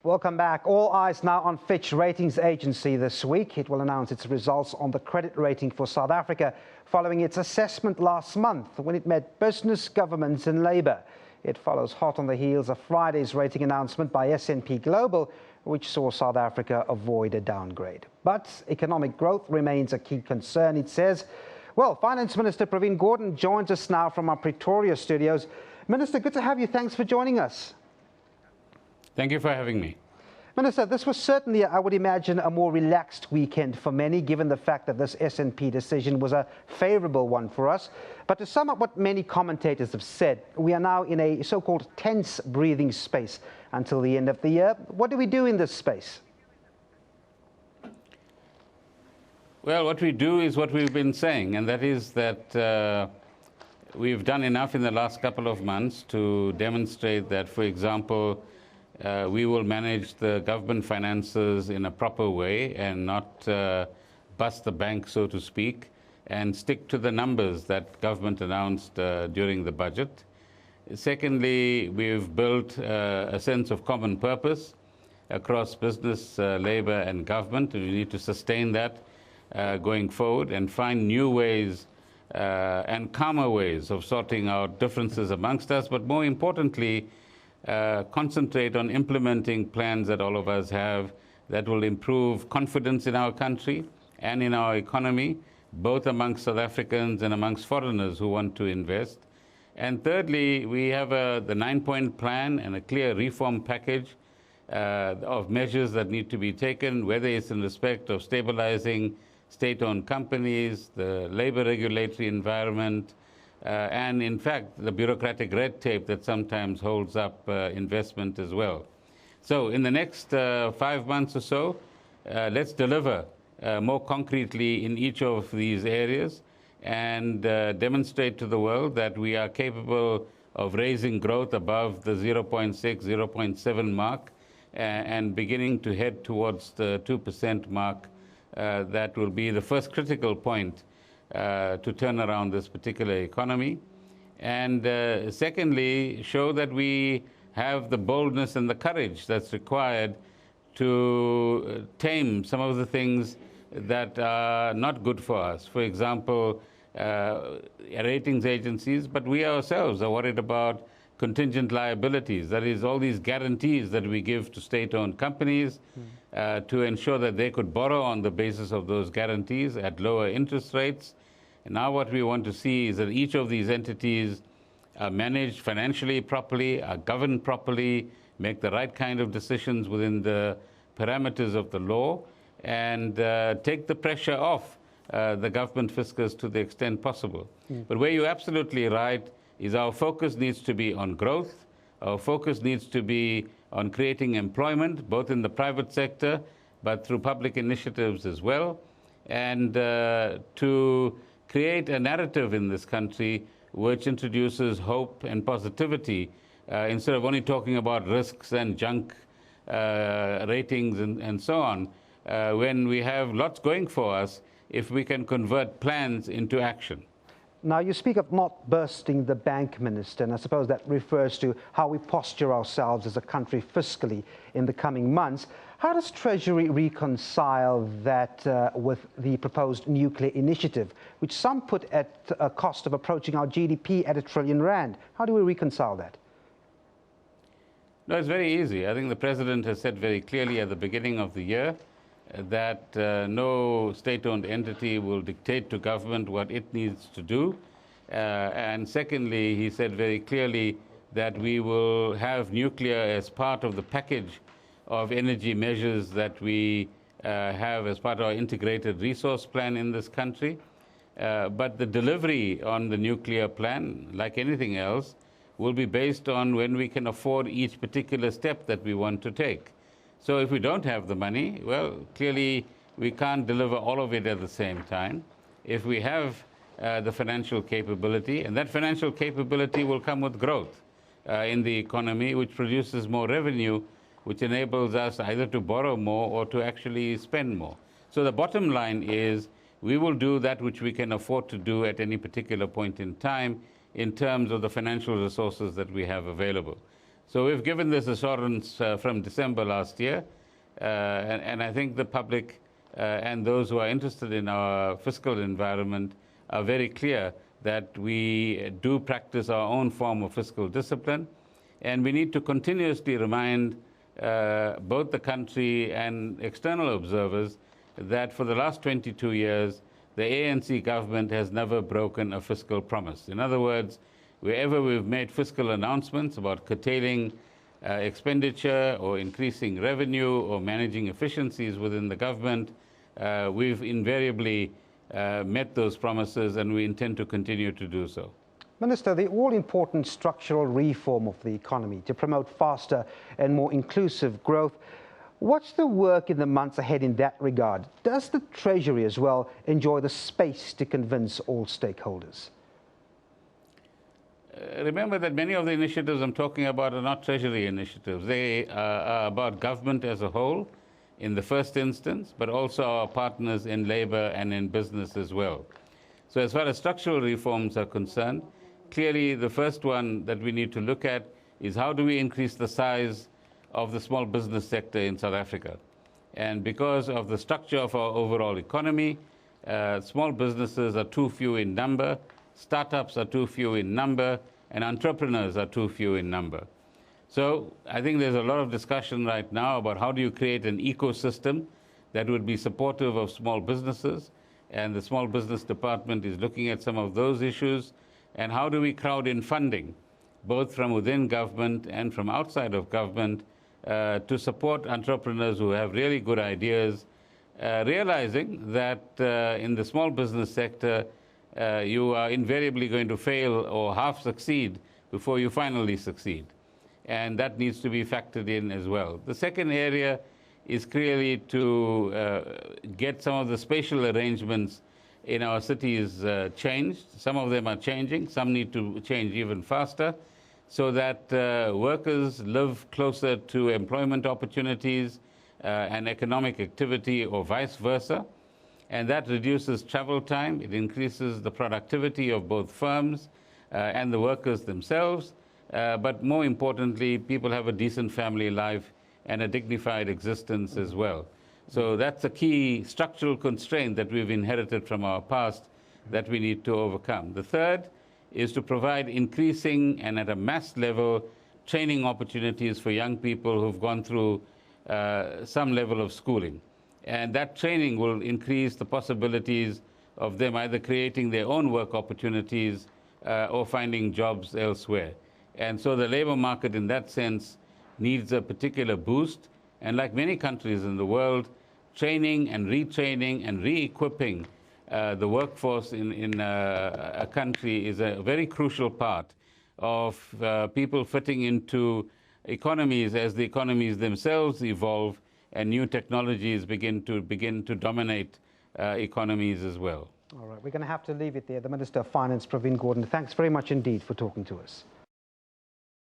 Welcome back. All eyes now on Fitch ratings agency this week. It will announce its results on the credit rating for South Africa following its assessment last month when it met business, governments and labour. It follows hot on the heels of Friday's rating announcement by S&P Global, which saw South Africa avoid a downgrade. But economic growth remains a key concern, it says. Well, Finance Minister Pravin Gordhan joins us now from our Pretoria studios. Minister, good to have you. Thanks for joining us. Thank you for having me. Minister, this was certainly, I would imagine, a more relaxed weekend for many, given the fact that this S&P decision was a favourable one for us. But to sum up what many commentators have said, we are now in a so-called tense breathing space until the end of the year. What do we do in this space? Well, what we do is what we've been saying, and that is that we've done enough in the last couple of months to demonstrate that, for example, we will manage the government finances in a proper way and not bust the bank, so to speak, and stick to the numbers that government announced during the budget. Secondly, we've built a sense of common purpose across business, labor and government. We need to sustain that going forward and find new ways and calmer ways of sorting out differences amongst us, but more importantly, concentrate on implementing plans that all of us have that will improve confidence in our country and in our economy, both amongst South Africans and amongst foreigners who want to invest. And thirdly, we have the 9-point plan and a clear reform package of measures that need to be taken, whether it's in respect of stabilizing state-owned companies, the labor regulatory environment, and in fact, the bureaucratic red tape that sometimes holds up investment as well. So in the next 5 months or so, let's deliver more concretely in each of these areas and demonstrate to the world that we are capable of raising growth above the 0.6, 0.7 mark and beginning to head towards the 2% mark. That will be the first critical point to turn around this particular economy. And secondly, show that we have the boldness and the courage that's required to tame some of the things that are not good for us. For example, ratings agencies, but we ourselves are worried about contingent liabilities. That is, all these guarantees that we give to state-owned companies to ensure that they could borrow on the basis of those guarantees at lower interest rates. And now what we want to see is that each of these entities are managed financially properly, are governed properly, make the right kind of decisions within the parameters of the law, and take the pressure off the government fiscus to the extent possible. But where you're absolutely right is our focus needs to be on growth. Our focus needs to be on creating employment, both in the private sector, but through public initiatives as well, and to create a narrative in this country which introduces hope and positivity instead of only talking about risks and junk ratings and so on. When we have lots going for us, if we can convert plans into action. Now, you speak of not bursting the bank, Minister, and I suppose that refers to how we posture ourselves as a country fiscally in the coming months. How does Treasury reconcile that with the proposed nuclear initiative, which some put at a cost of approaching our GDP at R1 trillion? How do we reconcile that? No, it's very easy. I think the President has said very clearly at the beginning of the year that no state-owned entity will dictate to government what it needs to do. And secondly, he said very clearly that we will have nuclear as part of the package of energy measures that we have as part of our integrated resource plan in this country. But the delivery on the nuclear plan, like anything else, will be based on when we can afford each particular step that we want to take. So if we don't have the money, well, clearly we can't deliver all of it at the same time. If we have the financial capability, and that financial capability will come with growth in the economy, which produces more revenue, which enables us either to borrow more or to actually spend more. So the bottom line is we will do that which we can afford to do at any particular point in time in terms of the financial resources that we have available. So we've given this assurance from December last year, and I think the public and those who are interested in our fiscal environment are very clear that we do practice our own form of fiscal discipline, and we need to continuously remind both the country and external observers that for the last 22 years, the ANC government has never broken a fiscal promise. In other words, wherever we've made fiscal announcements about curtailing expenditure or increasing revenue or managing efficiencies within the government, we've invariably met those promises, and we intend to continue to do so. Minister, the all-important structural reform of the economy to promote faster and more inclusive growth, what's the work in the months ahead in that regard? Does the Treasury as well enjoy the space to convince all stakeholders? Remember that many of the initiatives I'm talking about are not Treasury initiatives. They are about government as a whole in the first instance, but also our partners in labor and in business as well. So as far as structural reforms are concerned, clearly the first one that we need to look at is how do we increase the size of the small business sector in South Africa. And because of the structure of our overall economy, small businesses are too few in number, startups are too few in number, and entrepreneurs are too few in number. So I think there's a lot of discussion right now about how do you create an ecosystem that would be supportive of small businesses, and the Small Business Department is looking at some of those issues, and how do we crowd in funding, both from within government and from outside of government, to support entrepreneurs who have really good ideas, realizing that in the small business sector, you are invariably going to fail or half succeed before you finally succeed. And that needs to be factored in as well. The second area is clearly to get some of the spatial arrangements in our cities changed. Some of them are changing. Some need to change even faster so that workers live closer to employment opportunities and economic activity, or vice versa. And that reduces travel time. It increases the productivity of both firms and the workers themselves. But more importantly, people have a decent family life and a dignified existence as well. So that's a key structural constraint that we've inherited from our past that we need to overcome. The third is to provide increasing and at a mass level training opportunities for young people who've gone through some level of schooling. And that training will increase the possibilities of them either creating their own work opportunities or finding jobs elsewhere. And so the labor market in that sense needs a particular boost. And like many countries in the world, training and retraining and re-equipping the workforce in a country is a very crucial part of people fitting into economies as the economies themselves evolve and new technologies begin to dominate economies as well. All right, we're going to have to leave it there. The Minister of Finance, Pravin Gordhan, thanks very much indeed for talking to us.